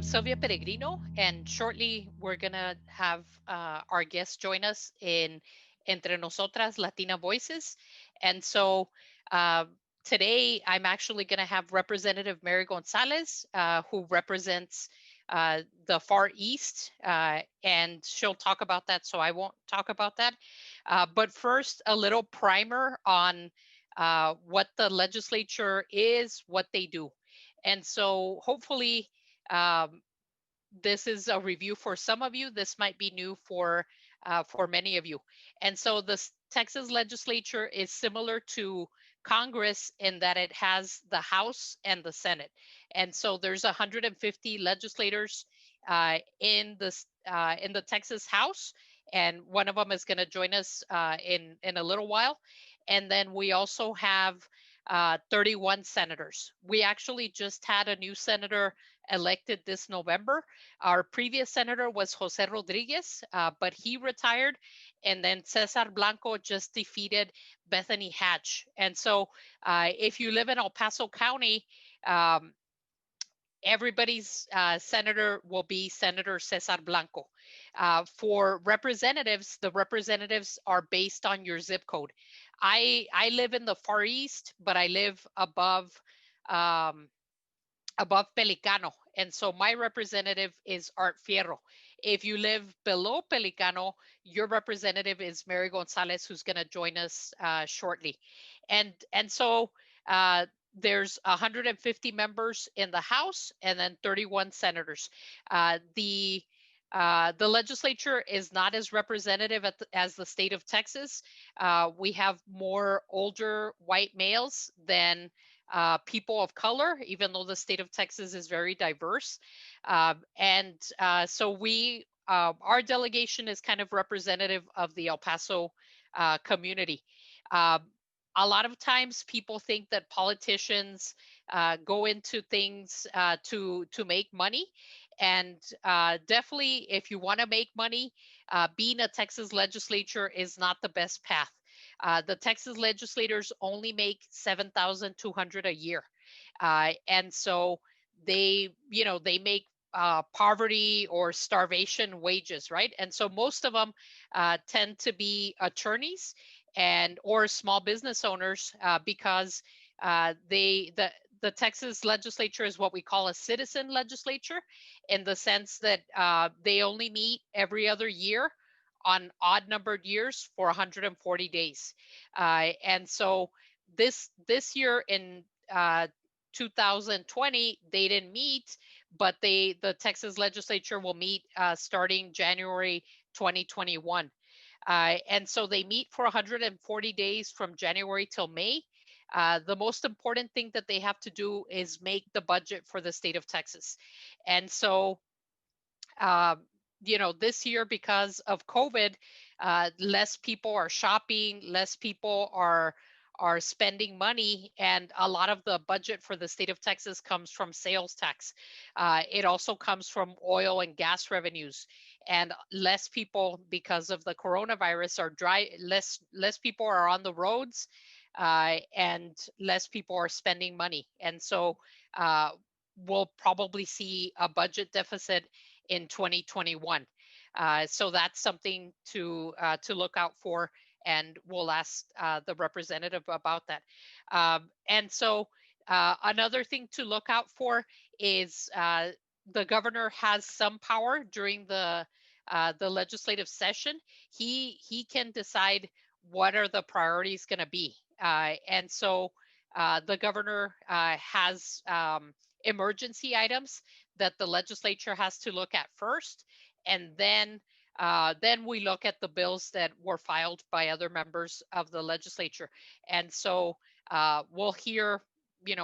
I'm Sylvia Peregrino, and shortly we're going to have our guest join us in Entre Nosotras, Latina Voices. And so uh, today I'm actually going to have Representative Mary González, who represents the Far East, and she'll talk about that, so I won't talk about that. But first, a little primer on what the legislature is, what they do. And so hopefully, um, this is a review for some of you. This might be new for many of you. And so the Texas legislature is similar to Congress in that it has the House and the Senate. And so there's 150 legislators in the Texas House, and one of them is going to join us in a little while. And then we also have 31 senators. We actually just had a new senator elected this November. Our previous senator was Jose Rodriguez, but he retired. And then Cesar Blanco just defeated Bethany Hatch. And so if you live in El Paso County, um, everybody's senator will be Senator Cesar Blanco. For representatives, the representatives are based on your zip code. I live in the Far East, but I live um, above Pelicano. And so my representative is Art Fierro. If you live below Pelicano, your representative is Mary Gonzalez, who's going to join us shortly. And so there's 150 members in the House and then 31 senators. The legislature is not as representative as the state of Texas. We have more older white males than people of color, even though the state of Texas is very diverse. So our delegation is kind of representative of the El Paso community. Uh, a lot of times people think that politicians go into things to make money. And definitely, if you want to make money, being a Texas legislature is not the best path. The Texas legislators only make 7,200 a year, and so they make poverty or starvation wages, right? And so most of them tend to be attorneys and or small business owners because the Texas legislature is what we call a citizen legislature, in the sense that they only meet every other year on odd numbered years for 140 days. And so this year in 2020, they didn't meet, but the Texas legislature will meet starting January 2021. And so they meet for 140 days from January till May. The most important thing that they have to do is make the budget for the state of Texas. And so uh, this year, because of COVID, less people are shopping, less people are spending money, and a lot of the budget for the state of Texas comes from sales tax. It also comes from oil and gas revenues, and less people, because of the coronavirus, less people are on the roads, and less people are spending money, and so we'll probably see a budget deficit in 2021. So that's something to look out for, and we'll ask the representative about that. And so another thing to look out for is the governor has some power during the legislative session. He can decide what are the priorities going to be, and so the governor has emergency items that the legislature has to look at first, and then we look at the bills that were filed by other members of the legislature. And so we'll hear,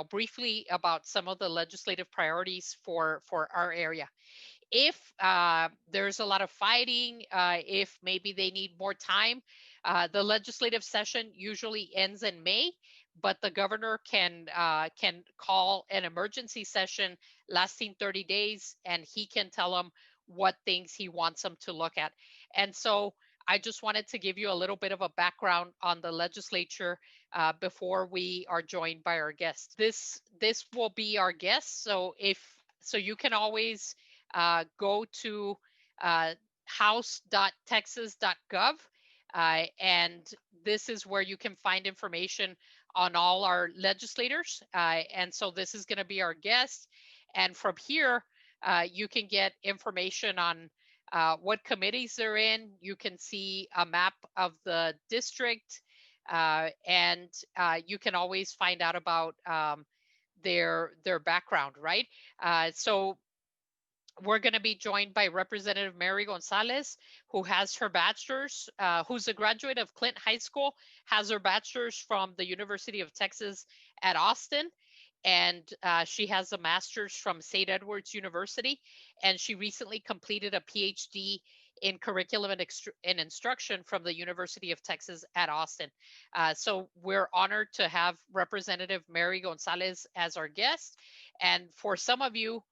briefly about some of the legislative priorities for our area. If there's a lot of fighting, if maybe they need more time, the legislative session usually ends in May, but the governor can call an emergency session lasting 30 days, and he can tell them what things he wants them to look at. And so I just wanted to give you a little bit of a background on the legislature before we are joined by our guest. This will be our guest, so you can always go to house.texas.gov. And this is where you can find information on all our legislators. And so this is going to be our guest. And from here, you can get information on what committees they're in. You can see a map of the district, and you can always find out about their background, right? So we're going to be joined by Representative Mary González, who has her bachelor's, who's a graduate of Clint High School, has her bachelor's from the University of Texas at Austin, and she has a master's from St. Edward's University, and she recently completed a PhD in curriculum and instruction from the University of Texas at Austin. So we're honored to have Representative Mary González as our guest. And for some of you,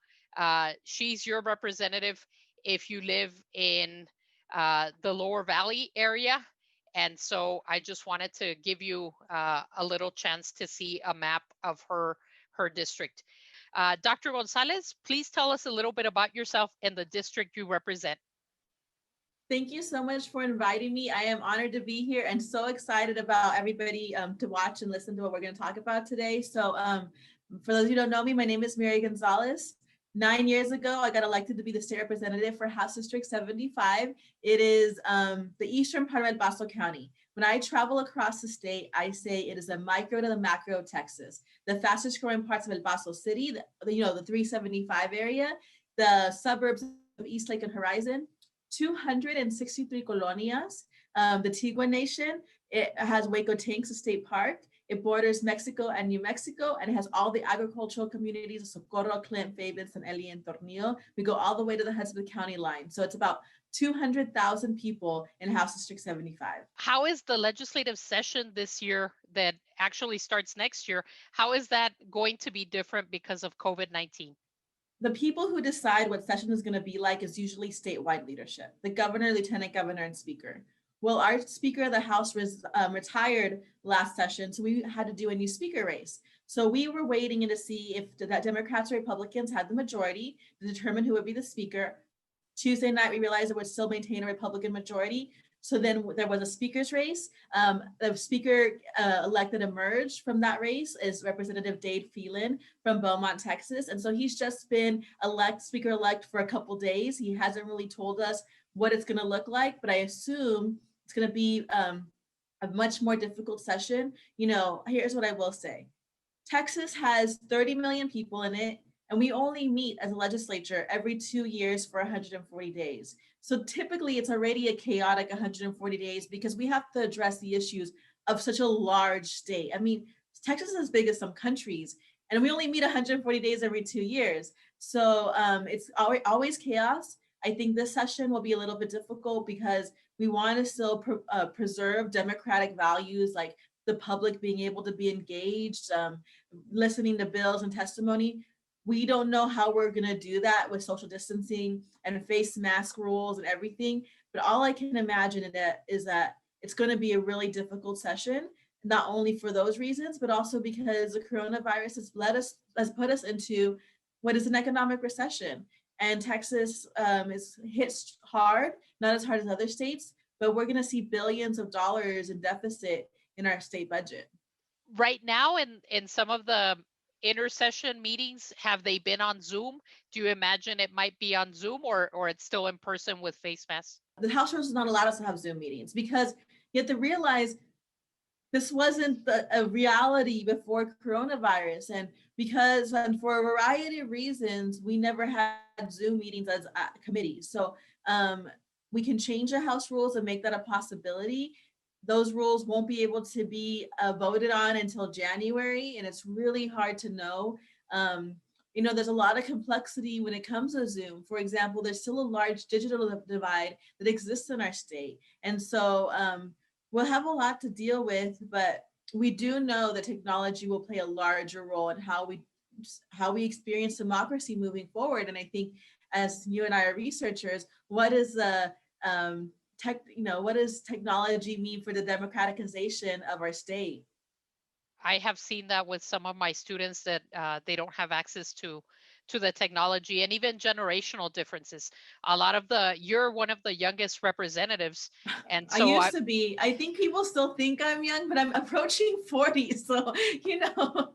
she's your representative if you live in the Lower Valley area. And so I just wanted to give you a little chance to see a map of her district. Dr. González, please tell us a little bit about yourself and the district you represent. Thank you so much for inviting me. I am honored to be here and so excited about everybody to watch and listen to what we're going to talk about today. So for those who don't know me, my name is Mary González. 9 years ago, I got elected to be the state representative for House District 75. It is the eastern part of El Paso County. When I travel across the state, I say it is a micro to the macro Texas. The fastest growing parts of El Paso City, the 375 area, the suburbs of East Lake and Horizon, 263 colonias. The Tigua Nation, it has Hueco Tanks State Park. It borders Mexico and New Mexico, and it has all the agricultural communities of Socorro, Clint, Fayetteville, and Eli and Tornillo. We go all the way to the Hudson County line. So it's about 200,000 people in House District 75. How is the legislative session this year that actually starts next year? How is that going to be different because of COVID-19? The people who decide what session is going to be like is usually statewide leadership, the governor, lieutenant governor, and speaker. Well, our Speaker of the House was retired last session, so we had to do a new speaker race. So we were waiting in to see if the Democrats or Republicans had the majority to determine who would be the speaker. Tuesday night, we realized it would still maintain a Republican majority. So then there was a speaker's race. The speaker elected emerged from that race is Representative Dade Phelan from Beaumont, Texas. And so he's just been speaker-elect for a couple days. He hasn't really told us what it's going to look like, but I assume it's going to be a much more difficult session. Here's what I will say. Texas has 30 million people in it, and we only meet as a legislature every 2 years for 140 days. So typically it's already a chaotic 140 days because we have to address the issues of such a large state. I mean, Texas is as big as some countries, and we only meet 140 days every 2 years. So it's always chaos. I think this session will be a little bit difficult because we want to still preserve democratic values like the public being able to be engaged, listening to bills and testimony. We don't know how we're going to do that with social distancing and face mask rules and everything. But all I can imagine is that it's going to be a really difficult session, not only for those reasons, but also because the coronavirus has put us into what is an economic recession. And Texas is hit hard, not as hard as other states, but we're going to see billions of dollars in deficit in our state budget. Right now, in some of the intersession meetings, have they been on Zoom? Do you imagine it might be on Zoom or it's still in person with face masks? The House rules does not allow us to have Zoom meetings because you have to realize this wasn't a reality before coronavirus. And because for a variety of reasons, we never had Zoom meetings as committees. So we can change the House rules and make that a possibility. Those rules won't be able to be voted on until January, and it's really hard to know. There's a lot of complexity when it comes to Zoom. For example, there's still a large digital divide that exists in our state. And so we'll have a lot to deal with, but we do know that technology will play a larger role in how we experience democracy moving forward. And I think as you and I are researchers, what does technology mean for the democratization of our state? I have seen that with some of my students that they don't have access to to the technology, and even generational differences. A lot of you're one of the youngest representatives, and I so used to be. I think people still think I'm young, but I'm approaching 40. So, you know,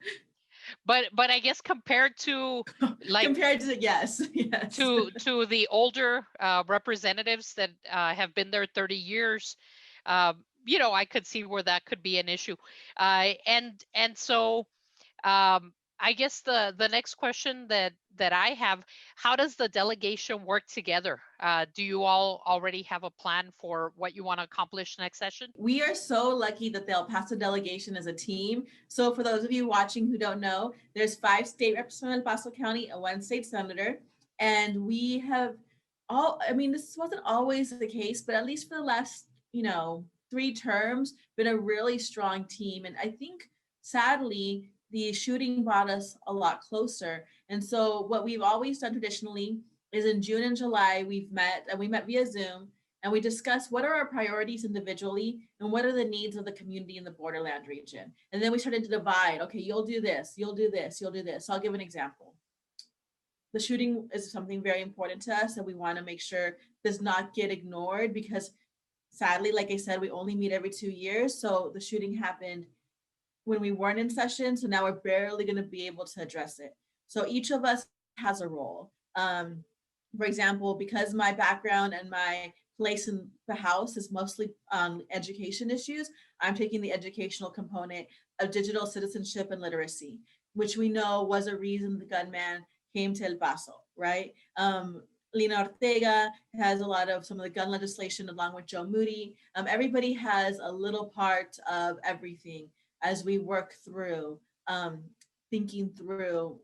but I guess compared to like compared to, yes, yes. to the older representatives that have been there 30 years, I could see where that could be an issue. And so I guess the next question that I have: how does the delegation work together? Do you all already have a plan for what you want to accomplish next session? We are so lucky that the El Paso delegation is a team. So for those of you watching who don't know, there's 5 state reps from El Paso County and 1 state senator. And we have this wasn't always the case, but at least for the last, 3 terms, been a really strong team. And I think sadly, the shooting brought us a lot closer. And so what we've always done traditionally is in June and July, we met via Zoom, and we discuss what are our priorities individually and what are the needs of the community in the borderland region. And then we started to divide, okay, you'll do this, you'll do this, you'll do this. So I'll give an example. The shooting is something very important to us, and we want to make sure does not get ignored because sadly, like I said, we only meet every 2 years. So the shooting happened when we weren't in session. So now we're barely going to be able to address it. So each of us has a role. For example, because my background and my place in the House is mostly on education issues, I'm taking the educational component of digital citizenship and literacy, which we know was a reason the gunman came to El Paso, right? Lina Ortega has a lot of some of the gun legislation along with Joe Moody. Everybody has a little part of everything as we work through thinking through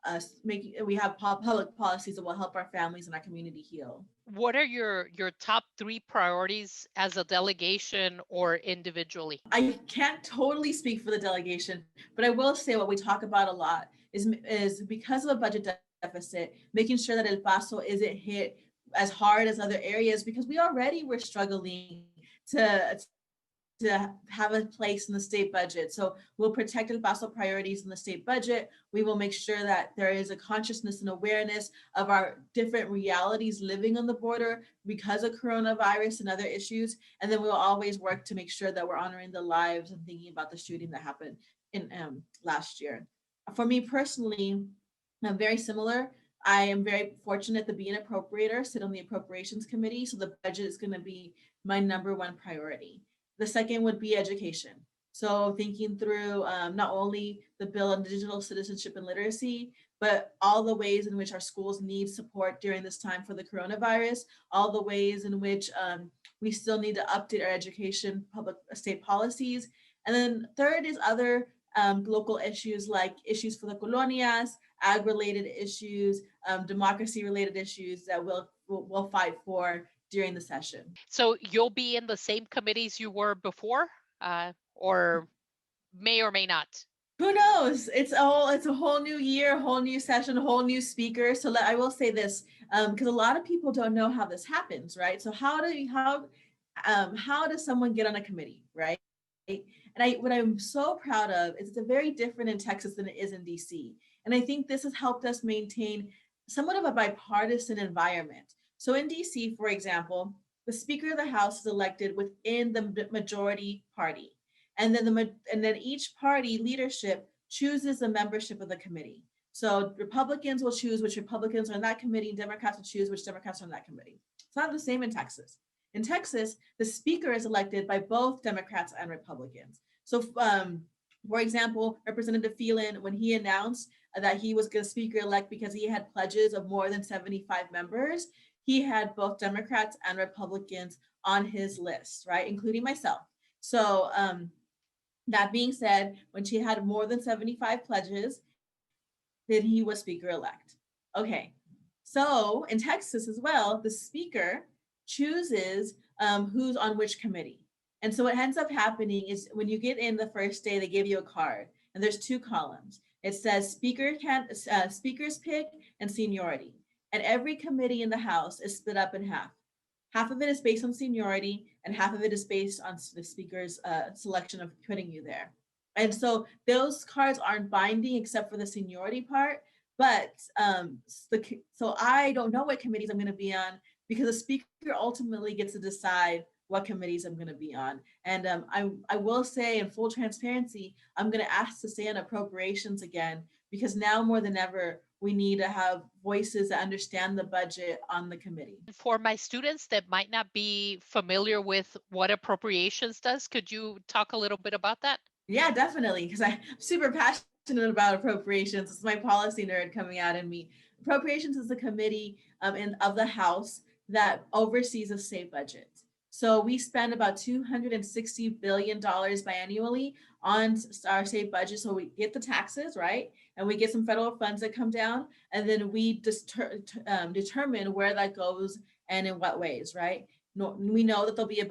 us making we have public policies that will help our families and our community heal. What are your top 3 priorities as a delegation or individually? I can't totally speak for the delegation, but I will say what we talk about a lot is because of a budget deficit, making sure that El Paso isn't hit as hard as other areas because we already were struggling to have a place in the state budget. So we'll protect El Paso priorities in the state budget. We will make sure that there is a consciousness and awareness of our different realities living on the border because of coronavirus and other issues. And then we'll always work to make sure that we're honoring the lives and thinking about the shooting that happened in last year. For me personally, I'm very similar. I am very fortunate to be an appropriator, sit on the appropriations committee. So the budget is going to be my number 1 priority. The second would be education. So thinking through not only the bill on digital citizenship and literacy, but all the ways in which our schools need support during this time for the coronavirus, all the ways in which we still need to update our education, public state policies. And then third is other local issues like issues for the colonias, ag-related issues, democracy-related issues that we'll fight for during the session. So you'll be in the same committees you were before, or may or may not? Who knows? It's a whole new year, whole new session, whole new speaker. So I will say this, because a lot of people don't know how this happens, right? So how does someone get on a committee, right? And what I'm so proud of is it's very different in Texas than it is in DC. And I think this has helped us maintain somewhat of a bipartisan environment. So in DC, for example, the Speaker of the House is elected within the majority party. And then each party leadership chooses the membership of the committee. So Republicans will choose which Republicans are in that committee, and Democrats will choose which Democrats are in that committee. It's not the same in Texas. In Texas, the speaker is elected by both Democrats and Republicans. So, for example, Representative Phelan, when he announced that he was going to speaker elect because he had pledges of more than 75 members, he had both Democrats and Republicans on his list, right, including myself. So that being said, when she had more than 75 pledges, then he was speaker elect. Okay, so in Texas as well, the speaker chooses who's on which committee. And so what ends up happening is when you get in the first day, they give you a card and there's 2 columns. It says speaker's pick and seniority. And every committee in the House is split up in half. Half of it is based on seniority and half of it is based on the speaker's selection of putting you there. And so those cards aren't binding except for the seniority part, But so I don't know what committees I'm going to be on, because the speaker ultimately gets to decide what committees I'm going to be on. And I will say, in full transparency, I'm going to ask to stay on appropriations again, because now more than ever, we need to have voices that understand the budget on the committee. For my students that might not be familiar with what appropriations does, could you talk a little bit about that? Yeah, definitely, because I'm super passionate about appropriations. It's my policy nerd coming out in me. Appropriations is the committee of the House that oversees a state budget. So we spend about $260 billion biannually on our state budget. So we get the taxes, right? And we get some federal funds that come down, and then we determine where that goes and in what ways, right? We know that there'll be a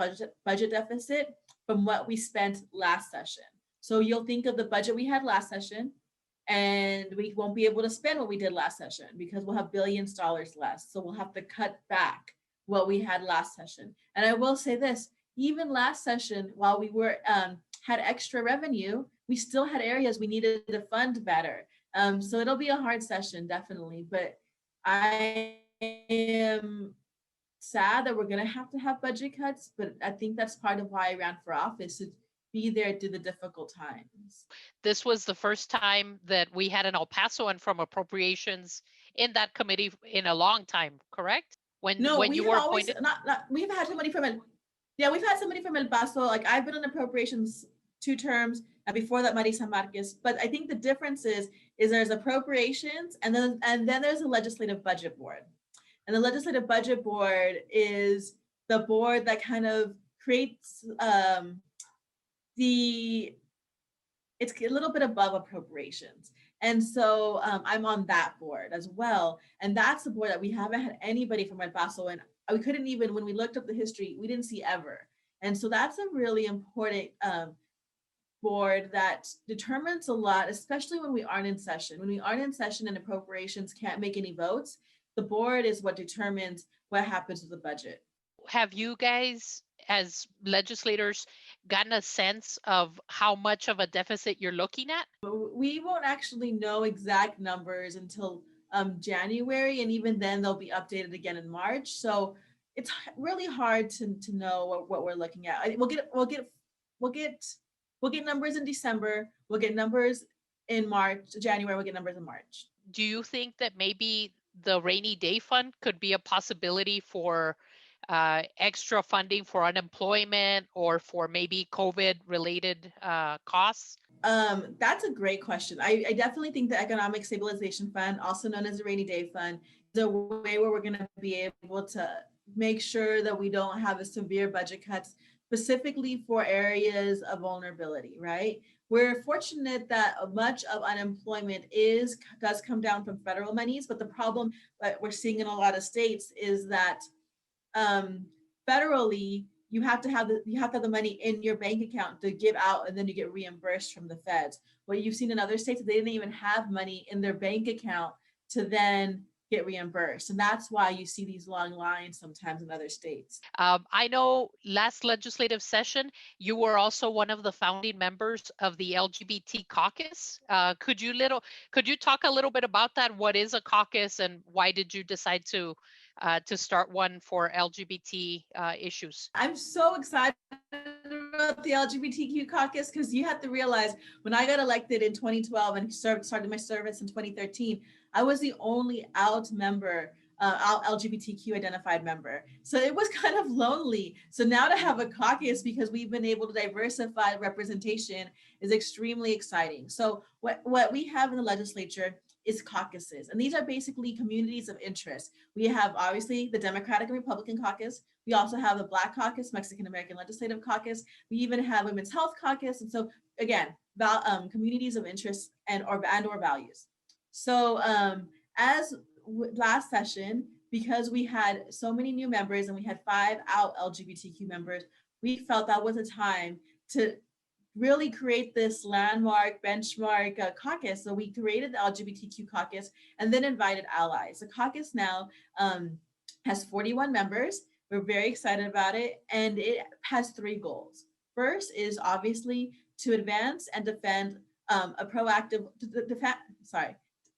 budget deficit from what we spent last session. So you'll think of the budget we had last session, and we won't be able to spend what we did last session because we'll have billions of dollars less. So we'll have to cut back what we had last session. And I will say this, even last session, while we were had extra revenue, we still had areas we needed to fund better. So it'll be a hard session, definitely. But I am sad that we're going to have budget cuts, but I think that's part of why I ran for office, to be there through the difficult times. This was the first time that we had an El Pasoan from appropriations in that committee in a long time, correct? No, When we you have were always appointed? we've had somebody from yeah, we've had somebody from El Paso. Like, I've been in appropriations 2 terms, and before that, Marisa Marquez. But I think the difference is there's appropriations, and then there's a legislative budget board. And the legislative budget board is the board that kind of creates it's a little bit above appropriations. And so I'm on that board as well. And that's the board that we haven't had anybody from El Paso, and we couldn't even, when we looked up the history, we didn't see ever. And so that's a really important board that determines a lot, especially when we aren't in session. When we aren't in session and appropriations can't make any votes, the board is what determines what happens with the budget. Have you guys, as legislators, gotten a sense of how much of a deficit you're looking at? We won't actually know exact numbers until January, and even then they'll be updated again in March. So it's really hard to know what we're looking at. We'll get numbers in December. We'll get numbers in March. January, we'll get numbers in March. Do you think that maybe the rainy day fund could be a possibility for extra funding for unemployment or for maybe COVID related costs? That's a great question. I definitely think the Economic Stabilization Fund, also known as the Rainy Day Fund, is a way where we're going to be able to make sure that we don't have a severe budget cuts, specifically for areas of vulnerability, right? We're fortunate that much of unemployment does come down from federal monies, but the problem that we're seeing in a lot of states is that federally, you have to have the money in your bank account to give out, and then you get reimbursed from the feds. What you've seen in other states, they didn't even have money in their bank account to then get reimbursed. And that's why you see these long lines sometimes in other states. I know last legislative session, you were also one of the founding members of the LGBT Caucus. Could you talk a little bit about that? What is a caucus, and why did you decide to start one for LGBT issues? I'm so excited about the LGBTQ caucus, because you have to realize, when I got elected in 2012 and started my service in 2013, I was the only out member, out LGBTQ identified member. So it was kind of lonely. So now to have a caucus, because we've been able to diversify representation, is extremely exciting. So what we have in the legislature is caucuses. And these are basically communities of interest. We have obviously the Democratic and Republican caucus. We also have the Black Caucus, Mexican American Legislative Caucus. We even have Women's Health Caucus. And so again, communities of interest and or values. So as last session, because we had so many new members and we had 5 out LGBTQ members, we felt that was a time to really create this landmark benchmark caucus. So we created the LGBTQ caucus and then invited allies. The caucus now has 41 members. We're very excited about it. And it has 3 goals. First is obviously to advance and defend a proactive,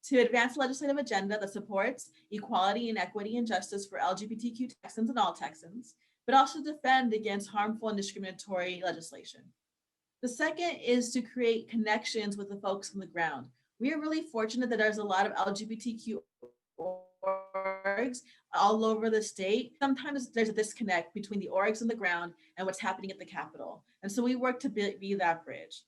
to advance a legislative agenda that supports equality and equity and justice for LGBTQ Texans and all Texans, but also defend against harmful and discriminatory legislation. The second is to create connections with the folks on the ground. We are really fortunate that there's a lot of LGBTQ orgs all over the state. Sometimes there's a disconnect between the orgs on the ground and what's happening at the Capitol. And so we work to be that bridge.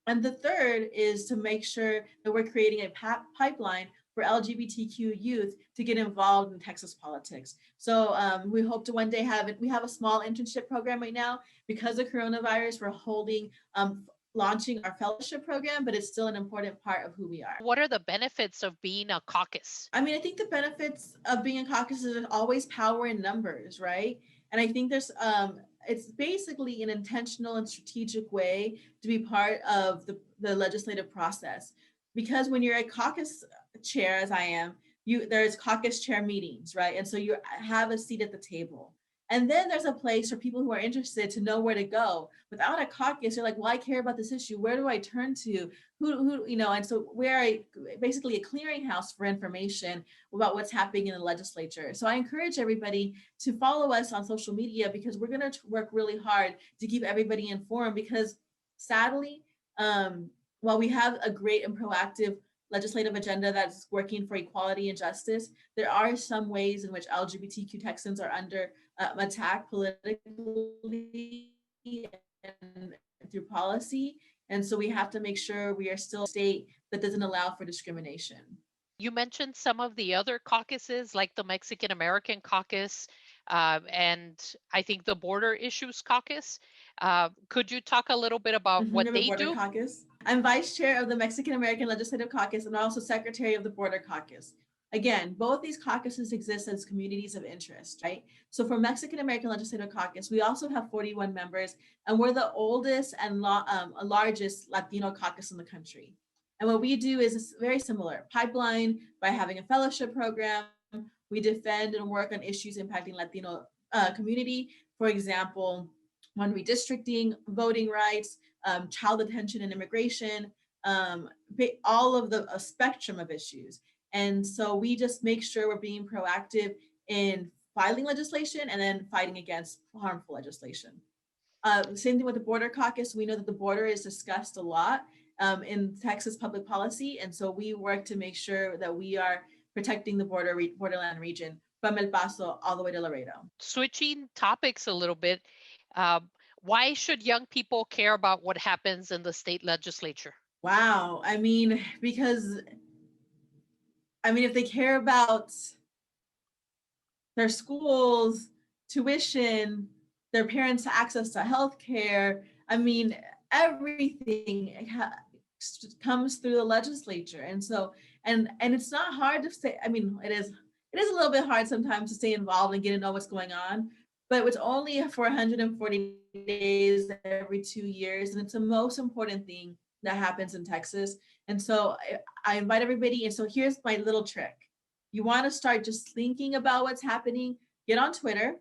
And the third is to make sure that we're creating a pipeline for LGBTQ youth to get involved in Texas politics. So we hope to one day we have a small internship program right now. Because of coronavirus, we're launching our fellowship program, but it's still an important part of who we are. What are the benefits of being a caucus? I mean, I think the benefits of being a caucus is always power in numbers, right? And I think it's basically an intentional and strategic way to be part of the legislative process. Because when you're a caucus chair, as I am, there's caucus chair meetings, right? And so you have a seat at the table. And then there's a place for people who are interested to know where to go. Without a caucus, you're like, well, I care about this issue. Where do I turn to? Who, and so we're basically a clearinghouse for information about what's happening in the legislature. So I encourage everybody to follow us on social media, because we're going to work really hard to keep everybody informed, because sadly, while we have a great and proactive legislative agenda that's working for equality and justice, there are some ways in which LGBTQ Texans are under attack politically and through policy. And so we have to make sure we are still a state that doesn't allow for discrimination. You mentioned some of the other caucuses, like the Mexican American Caucus, and I think the Border Issues Caucus. Could you talk a little bit about what they do? Caucus. I'm vice chair of the Mexican American Legislative Caucus and also secretary of the Border Caucus. Again, both these caucuses exist as communities of interest, right? So for Mexican American Legislative Caucus, we also have 41 members, and we're the oldest and largest Latino caucus in the country. And what we do is very similar. Pipeline by having a fellowship program. We defend and work on issues impacting Latino community. For example, on redistricting, voting rights, child detention and immigration, all of a spectrum of issues. And so we just make sure we're being proactive in filing legislation and then fighting against harmful legislation. Same thing with the Border Caucus. We know that the border is discussed a lot in Texas public policy. And so we work to make sure that we are protecting the borderland region from El Paso all the way to Laredo. Switching topics a little bit, why should young people care about what happens in the state legislature? Wow. If they care about their schools, tuition, their parents' access to healthcare, everything comes through the legislature. And so, and it's not hard to say, it is a little bit hard sometimes to stay involved and get to know what's going on, but it's only for 140 days every 2 years. And it's the most important thing that happens in Texas. And so I invite everybody. And so here's my little trick. You want to start just thinking about what's happening, get on Twitter,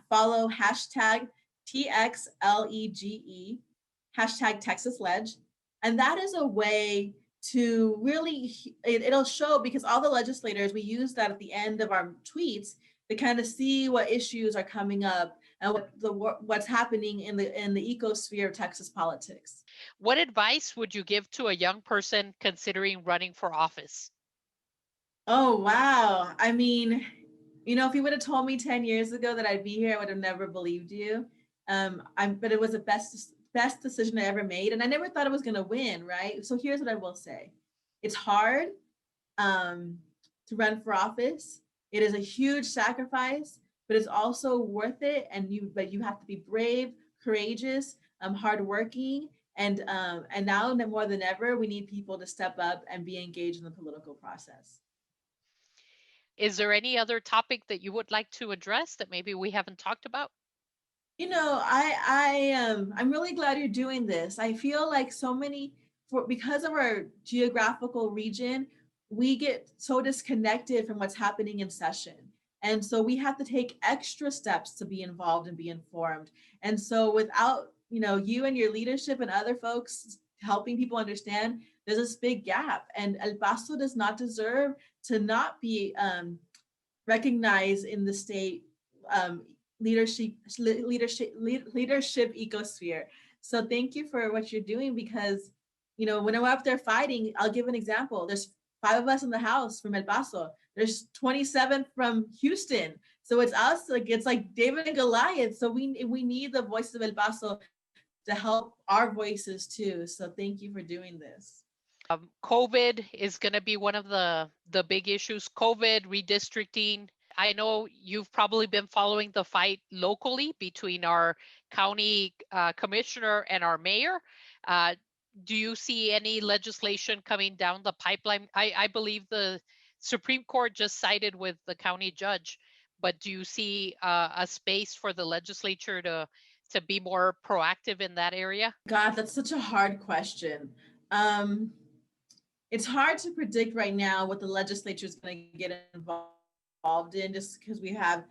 follow hashtag TXLEGE, hashtag TexasLeg. And that is a way to really, it'll show, because all the legislators, we use that at the end of our tweets to kind of see what issues are coming up and what's happening in the ecosphere of Texas politics. What advice would you give to a young person considering running for office? Oh, wow. If you would have told me 10 years ago that I'd be here, I would have never believed you. But it was the best decision I ever made. And I never thought I was going to win, right? So here's what I will say. It's hard to run for office. It is a huge sacrifice, but it's also worth it. But you have to be brave, courageous, hardworking. And now more than ever, we need people to step up and be engaged in the political process. Is there any other topic that you would like to address that maybe we haven't talked about? I'm really glad you're doing this. I feel like because of our geographical region, we get so disconnected from what's happening in session. And so we have to take extra steps to be involved and be informed. And so without, you and your leadership and other folks helping people understand, there's this big gap, and El Paso does not deserve to not be recognized in the state leadership ecosphere. So thank you for what you're doing, because when I'm up there fighting, I'll give an example. There's 5 of us in the House from El Paso. There's 27 from Houston. So it's us, like it's like David and Goliath. So we need the voices of El Paso to help our voices too. So thank you for doing this. COVID is going to be one of the big issues. COVID, redistricting. I know you've probably been following the fight locally between our county commissioner and our mayor. Do you see any legislation coming down the pipeline? I believe the Supreme Court just sided with the county judge, but do you see a space for the legislature to be more proactive in that area? God, that's such a hard question. It's hard to predict right now what the legislature is going to get involved in, just because we have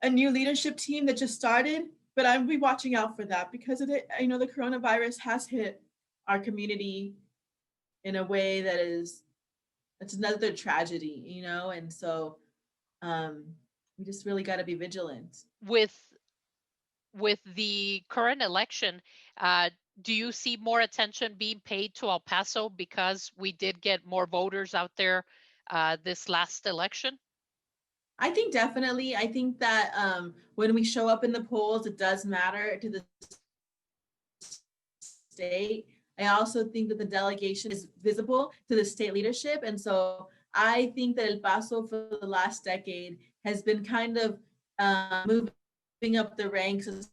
a new leadership team that just started. But I'll be watching out for that, because the coronavirus has hit our community in a way that it's another tragedy, and so we just really got to be vigilant. With the current election, do you see more attention being paid to El Paso because we did get more voters out there this last election? I think definitely. I think that when we show up in the polls, it does matter to the state. I also think that the delegation is visible to the state leadership. And so I think that El Paso for the last decade has been kind of moving up the ranks as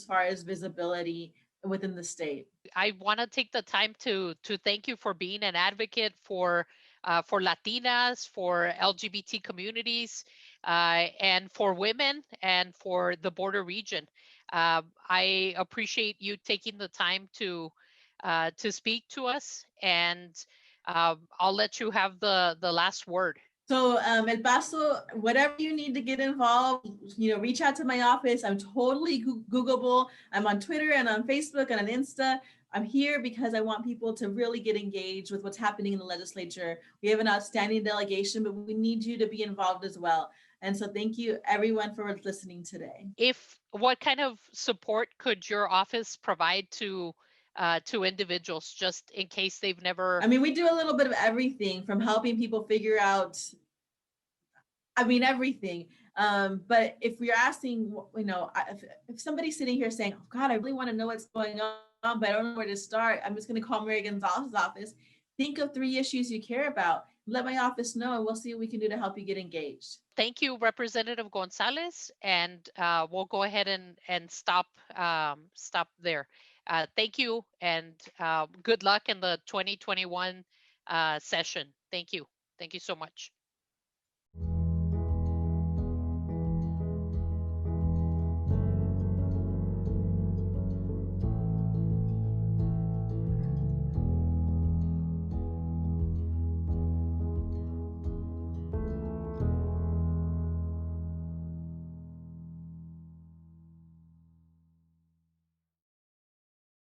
far as visibility within the state. I want to take the time to thank you for being an advocate for Latinas, for LGBT communities, and for women, and for the border region. I appreciate you taking the time to speak to us, and I'll let you have the last word. So El Paso, whatever you need to get involved, reach out to my office. I'm totally Googleable. I'm on Twitter and on Facebook and on Insta. I'm here because I want people to really get engaged with what's happening in the legislature. We have an outstanding delegation, but we need you to be involved as well. And so thank you everyone for listening today. What kind of support could your office provide to individuals, just in case they've never? I mean, we do a little bit of everything, from helping people figure out, everything. But if you're asking, if somebody's sitting here saying, oh God, I really want to know what's going on, but I don't know where to start, I'm just going to call Mary González's office. Think of 3 issues you care about. Let my office know, and we'll see what we can do to help you get engaged. Thank you, Representative González, and we'll go ahead and stop there. Thank you, and good luck in the 2021 session. Thank you. Thank you so much.